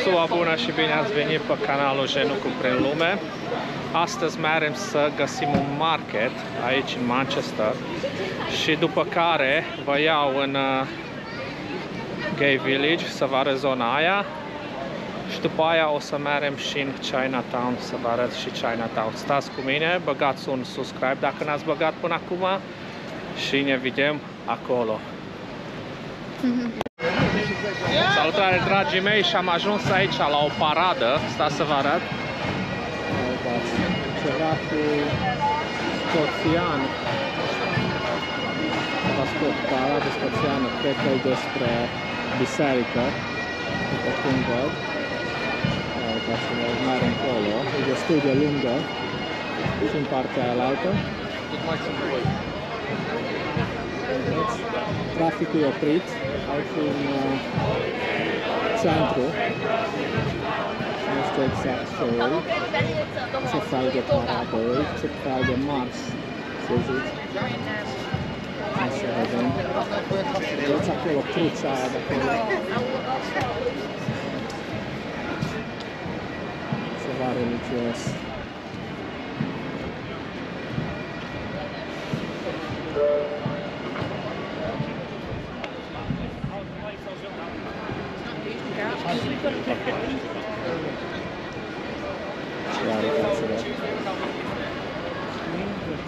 Ziua bună și bine ați venit pe canalul Genucu prin lume. Astăzi mergem să găsim un market aici în Manchester și după care vă iau în Gay Village să vă arăt zona aia și după aia o să mergem și în Chinatown să vă arăt și Chinatown. Stați cu mine, băgați un subscribe dacă n-ați băgat până acum și ne vedem acolo. Salutare, dragii mei, și am ajuns aici la o paradă. Stați să vă arăt. Ceva cu scoțian. Paradă scoțiană, cred că e despre biserică, după cum văd. Uitați să vă urmare încolo. E destul de lungă și în partea aia altă. Traficul e oprit. Aici în centru, nu știu exact ce fel de paradă e, ce fel de marș, să zic. Să vedem. Vedeți acolo crucea aia de acolo. Ceva religios.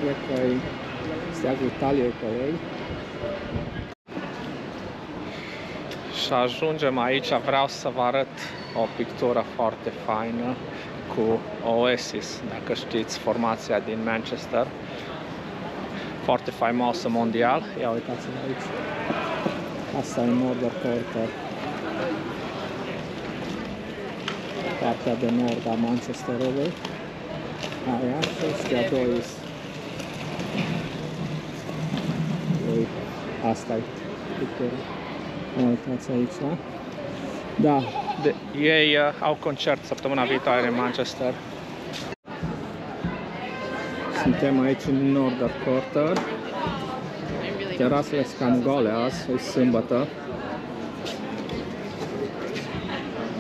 Cred că e steagul Italiei pe ei. Și ajungem aici, vreau să vă arăt o pictură foarte faină cu Oasis, dacă știți formația din Manchester. Foarte faimoasă mondial. Ia uitați-vă aici. Asta e Northern Quarter. Partea de nord a Manchesterului. Aia și ăștia doi. Asta e pictura. Uitați aici. Da, ei au concert săptămâna viitoare în Manchester. Suntem aici în Northern Quarter. Terasele sunt cam goale azi, e sâmbătă.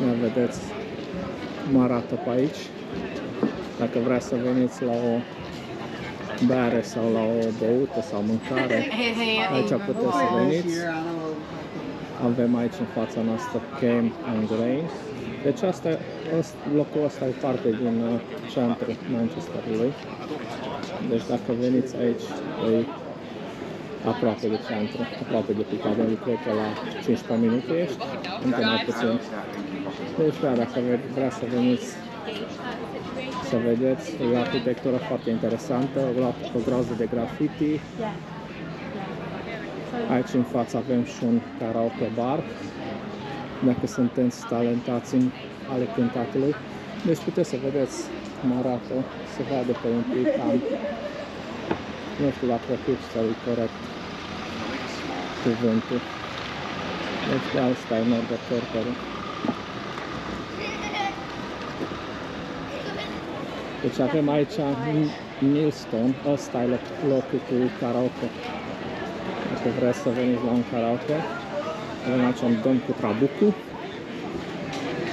Ia vedeți cum arată pe aici. Dacă vreți să veniți la o bere sau la o băută sau mâncare, aici puteți să veniți. Avem aici în fața noastră Came and Grain. Deci locul ăsta e parte din centrul Manchesterului. Deci dacă veniți aici, e aproape de centru, aproape de Piccadilly, cred că la 15 minute ești, încă mai puțin. Deci da, dacă vreți să veniți să vedeți, e o arhitectură foarte interesantă, o groază de graffiti. Aici în față avem și un karaoke bar, dacă sunteți talentați în ale cântatului. Deci puteți să vedeți cum arată, se vede pe un pic, nu știu dacă sau e corect cuvântul. Deci asta e Northern Quarter-ul. Deci avem aici Millstone, ăsta e locul cu karaoke. Dacă vreți să veniți la un karaoke, avem aici un domn cu trabucu.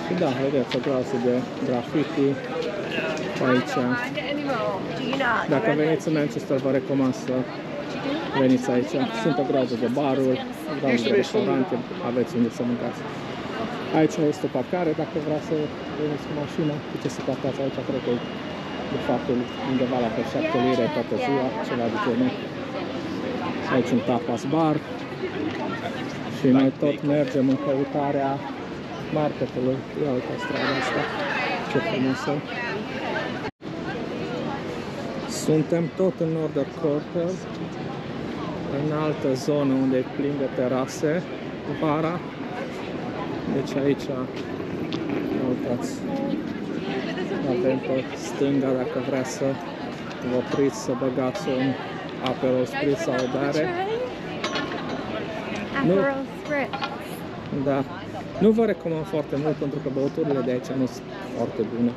Și da, vedeți o groază de graffiti aici. Dacă veniți în Manchester, vă recomand să veniți aici. Sunt o groază de baruri, o groază de restaurante, aveți unde să mâncați. Aici este o parcare, dacă vreți să veniți cu mașina, puteți să parcați aici, cred că de fapt undeva la 7 lire toată ziua, ceva de genul. Aici un tapas bar și noi tot mergem în căutarea marketului. Ia uite strada asta, ce frumoasă. Suntem tot în Northern Quarter, în altă zonă unde e plin de terase vara. Deci aici, uitați, avem pe stânga, dacă vrea să vă opriți să băgați un Aperol Spritz sau o bere. Aperol Spritz. Da. Nu vă recomand foarte mult pentru că băuturile de aici nu sunt foarte bune.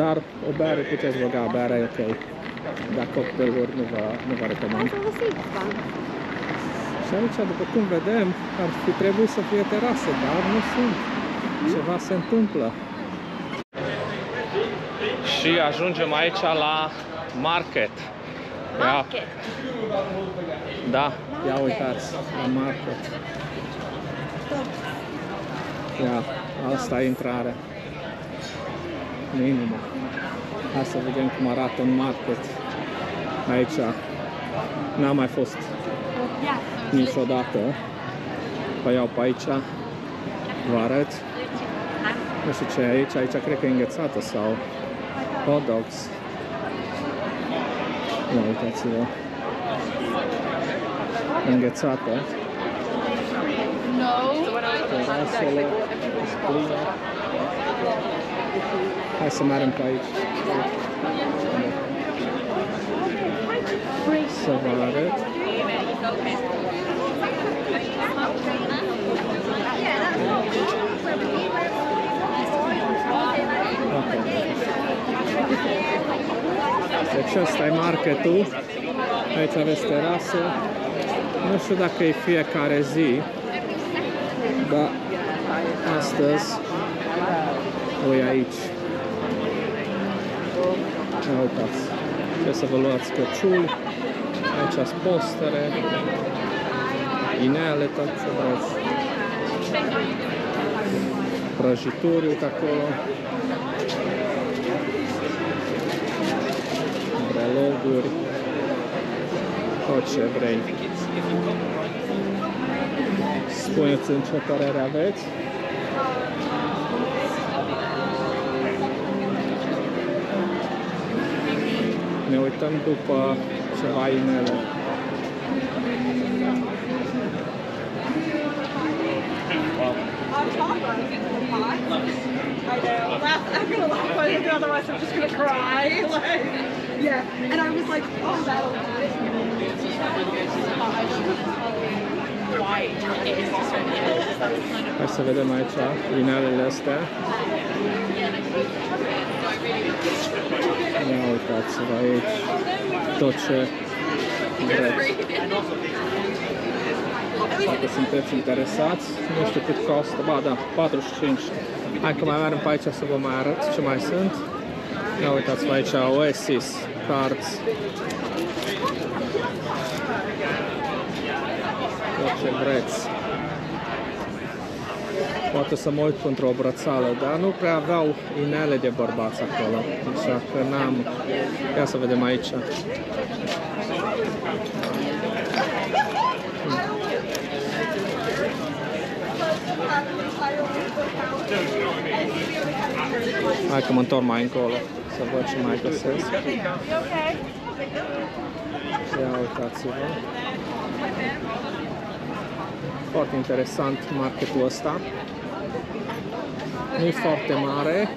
Dar o bere puteți băga, berea e ok. Dar cocktailuri nu vă recomand. Și aici, după cum vedem, ar fi trebuit să fie terase, dar nu sunt. Ceva se întâmplă. Și ajungem aici la market. Market. Da, ia uitați, la market. Ia, asta e intrarea. Minimă. Hai să vedem cum arată un market. Aici n-am mai fost niciodată. Păi iau pe aici. Vă arăt. Nu știu ce e aici. Aici cred că e înghețată sau hot dogs. Ia uitați-vă. Înghețată. Terasele. Pline. Hai să mergem pe aici. Să vă arăt. Deci ăsta e marketul. Aici aveți terasă. Nu știu dacă e fiecare zi, dar astăzi o e aici. Ia uitați. Trebuie să vă luați căciuli. Aici sunt postere, inele, tot ce vreți. Prăjituri, uite acolo. Breloguri. Tot ce vrei. Spuneți-mi ce părere aveți. Ne uităm după ceva inele. I know. I'm gonna laugh while I do, otherwise I'm just gonna cry. Like, yeah. And I was like, oh, that'll do it. Hai să vedem aici inelele astea. Ia uitați-vă aici tot ce vreți. Dacă sunteți interesați, nu știu cât costă, ba da, 45. Hai că mai mergem pe aici să vă mai arăt ce mai sunt. Ia uitați-vă aici Oasis, cards. Tot ce vreți. Poate să mă uit pentru o brățală, dar nu prea aveau inele de bărbați acolo, așa că n-am. Ia să vedem aici. Hai că mă întorc mai încolo, să văd ce mai găsesc. Ia uitați-vă. Foarte interesant marketul ăsta. Nu e foarte mare.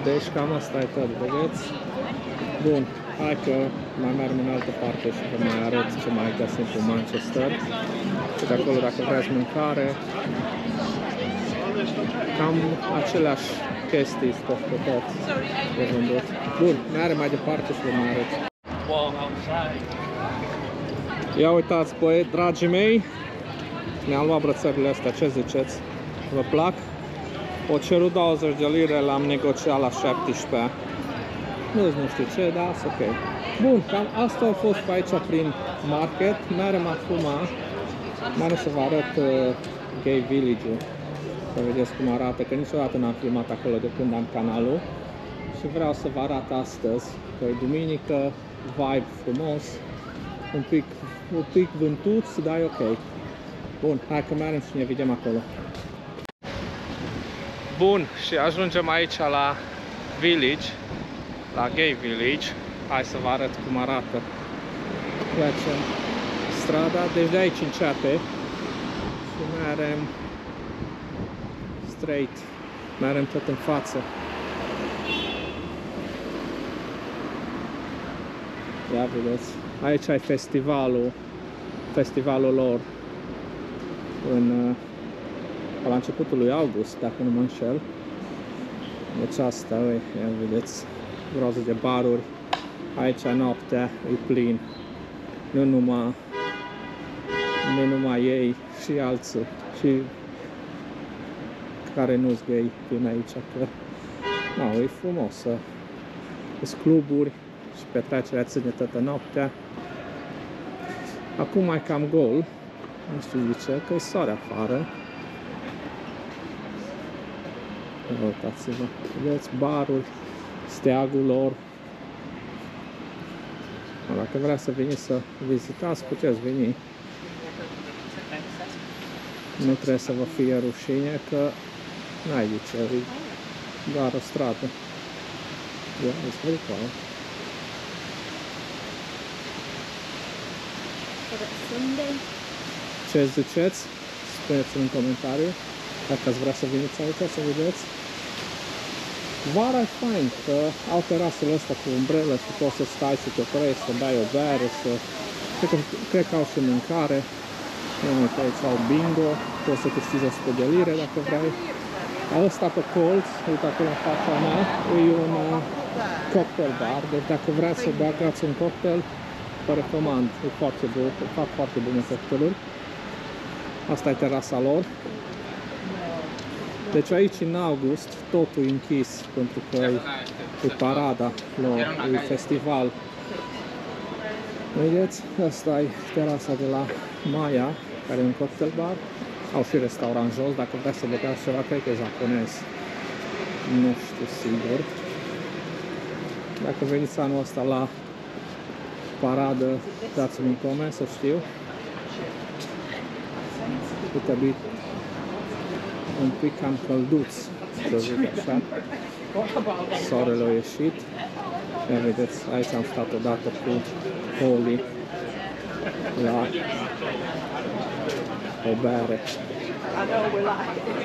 Deci cam asta e tot, vedeți? Bun, hai că mai mergem în altă parte și vă mai arăt ce mai găsim pe Manchester. Și de acolo, dacă vreți mâncare, cam aceleași chestii peste tot de vândut. Bun, mergem mai departe și vă mai arăt. Ia uitați, băieți, dragii mei, ne-am luat brățările astea, ce ziceți? Vă plac? O cerut 20 de lire, l-am negociat la 17. Nu știu ce, dar asta ok. Bun, cam asta a fost pe aici prin market. Mergem acum, mergem să vă arăt Gay Village-ul. Să vedeți cum arată, că niciodată n-am filmat acolo de când am canalul. Și vreau să vă arăt astăzi, că e duminică, vibe frumos, un pic vântuț, dar e ok. Bun, hai că mergem și ne vedem acolo. Bun, și ajungem aici la Village, la Gay Village. Hai să vă arăt cum arată. Trecem strada, deci de aici începe și mergem straight, mergem tot în față. Ia vedeți, aici ai festivalul lor la începutul lui august, dacă nu mă înșel. Deci asta e, ia vedeți, groază de baruri. Aici noaptea e plin. Nu numai ei, și alții. Și care nu-s gay vin aici. Că, no, e frumos. Sunt cluburi și petrecerea ține toată noaptea. Acum e cam gol. Nu știu de ce, că e soare afară. Uitați-vă, vedeți baruri, steagul lor. Dacă vreți să veniți să vizitați, puteți veni. Nu trebuie să vă fie rușine, că n-ai de ce, e doar o stradă. Yeah, it's very cool. Ce ziceți? Spuneți-mi în comentariu dacă ați vrea să veniți aici să vedeți. Vara e fain, că au terasele astea cu umbrelă și poți să stai, să te oprești, să bei o bere, să... Cred că au și mâncare. Uite, aici au bingo, poți să câștigi 100 de lire dacă vrei. Ăsta pe colț, uite acolo în fața mea, e un cocktail bar, deci dacă vreți să băgați un cocktail, vă recomand, e foarte bun, fac foarte bune cocktailuri. Asta e terasa lor. Deci aici în august totul e închis pentru că e parada lor, e festival. Vedeți? Asta e terasa de la Maya, care e un cocktail bar. Au și restaurant jos, dacă vreți să băgați ceva, cred că e japonez. Nu știu sigur. Dacă veniți anul ăsta la paradă, dați-mi un coment să știu. Uite, un pic cam călduț, să zic așa. Soarele a ieșit. Ia vedeți, aici am stat odată cu Holly la o bere.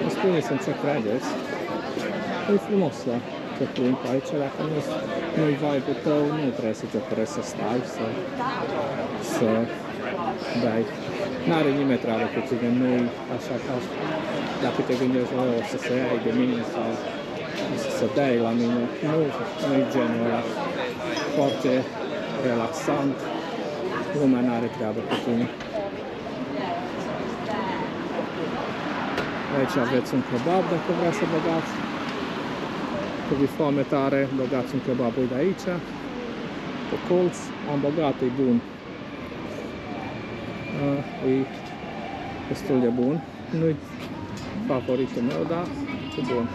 Nu spuneți-mi ce credeți. E frumos să te plimbi aici, dacă nu-i vibe-ul tău, nu trebuie să te oprești să stai, să bei. N-are nimeni treabă cu tine, nu-i așa ca dacă te gândești, o să se iei de mine sau o să se dai la mine. Nu-i genul ăla. Foarte relaxant. Lumea n-are treabă cu tine. Aici aveți un kebab dacă vreți să băgați. Că vi foame tare, băgați un kebab de aici. Pe colț, am băgat, e bun. E destul de bun. Nu-i favoritul meu, dar e bun.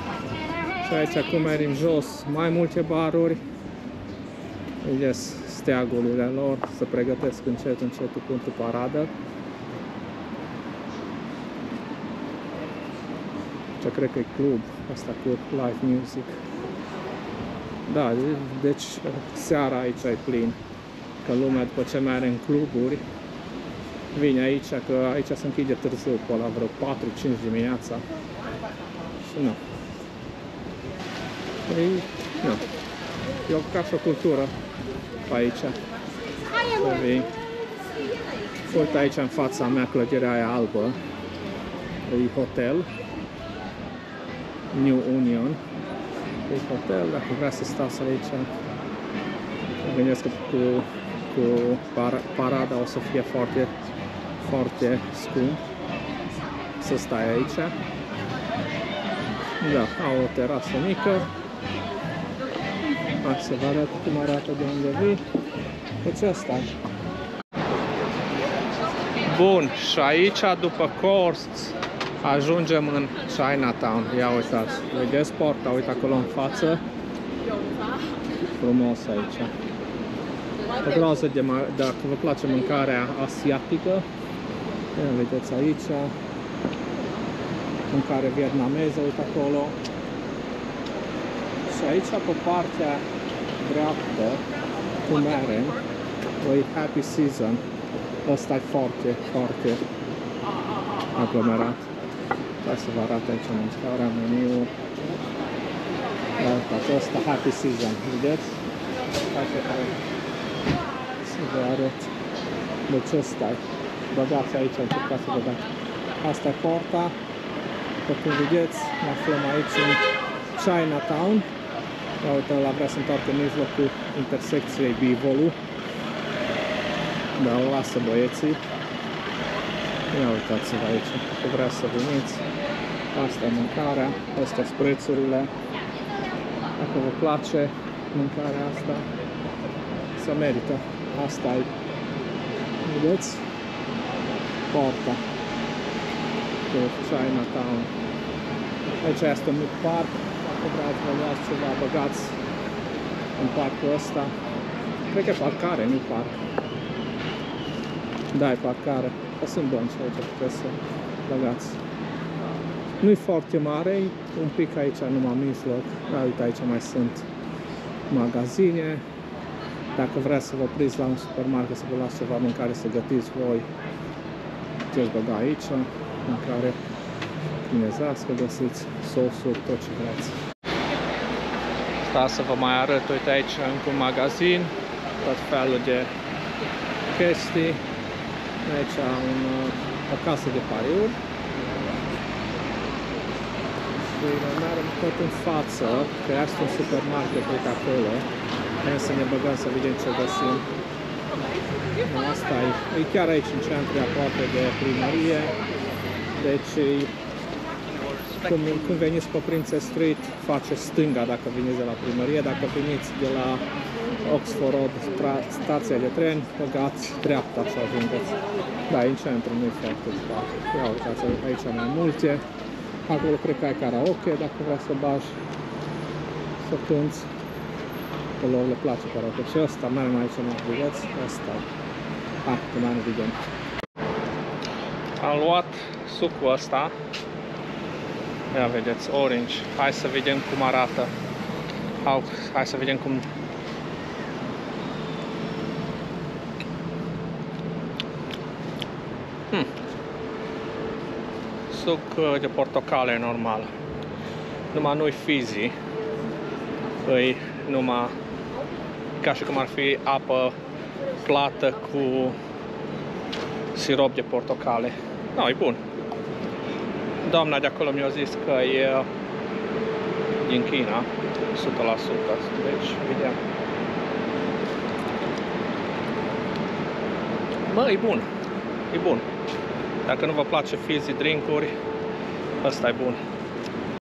Și aici cum mergem jos, mai multe baruri. Vedeți steagurile lor, se pregătesc încet pentru paradă. Ce cred că e club, asta cu live music. Da, deci seara aici e plin. Că lumea după ce merge în cluburi, vine aici, că aici se închide târziu, pe la vreo 4-5 dimineața. Și nu. E ca și o cultură pe aici. Uite aici în fața mea clădirea aia albă. E hotel. New Union. E hotel, dacă vrea să stați aici. Mă gândesc că cu parada o să fie foarte scump să stai aici. Da, au o terasă mică. Hai să vă arăt cum arată de unde vii. Deci asta. Bun, și aici după Corst ajungem în Chinatown. Ia uitați, vedeți porta, uite acolo în față. Frumos aici. O groază de dacă vă place mâncarea asiatică. Ia vedeți aici. Mâncare vietnameză, uite acolo. Și aici pe partea dreaptă, cum merem, e Happy Season. Ăsta e foarte aglomerat. Hai să vă arăt aici mâncarea, meniu. Uitați, ăsta Happy Season, vedeți? Hai să vă arăt. Deci ăsta e. Băgați aici, încercați să băgați. Asta e porta. După cum vedeți, ne aflăm aici în Chinatown. Ia uite, ăla vrea să întoarcă în mijlocul intersecției bivolu. Dar îl lasă băieții. Ia uitați-vă aici, că vrea să veniți. Asta e mâncarea, astea sunt prețurile. Dacă vă place mâncarea asta, se merită. Asta e, vedeți? Porta cu Chinatown. Aici este un mic parc. Dacă vreați să luați ceva, băgați în parcul ăsta. Cred că e parcare, nu parc. Da, e parcare. Sunt bănci aici, puteți să băgați. Nu-i foarte mare, un pic aici numai mijloc. Da, uite, aici mai sunt magazine. Dacă vreți să vă opriți la un supermarket să vă luați ceva mâncare să gătiți voi, puteți băga aici mâncare chinezească, găsiți sosuri, tot ce vreți. Asta să vă mai arăt, uite aici încă un magazin, tot felul de chestii. Aici o casă de pariuri. Și mergem tot în față, că este un supermarket uite acolo. Hai să ne băgăm să vedem ce găsim. Asta e chiar aici în centru, aproape de primărie. Deci, când veniți pe Princess Street, faceți stânga dacă veniți de la primărie. Dacă veniți de la Oxford Road, stația de tren, băgați dreapta și ajungeți. Da, în centru nu e foarte departe. Ia uitați, aici mai multe. Acolo cred că ai karaoke, dacă vreau să bagi, să cânți. Acolo le place karaoke. Și ăsta, mergem aici, nu vedeți? Ăsta. Hai, că mai nu vedem. Am luat sucul ăsta. Ia vedeți, orange. Hai să vedem cum arată. Hai să vedem cum... Suc de portocale normal. Numai nu-i fizzy. E numai ca și cum ar fi apă plată cu sirop de portocale. No, e bun. Doamna de acolo mi-a zis că e din China, 100%. Deci, vedem. Bă, e bun. E bun. Dacă nu vă place fizzy drink-uri, ăsta e bun.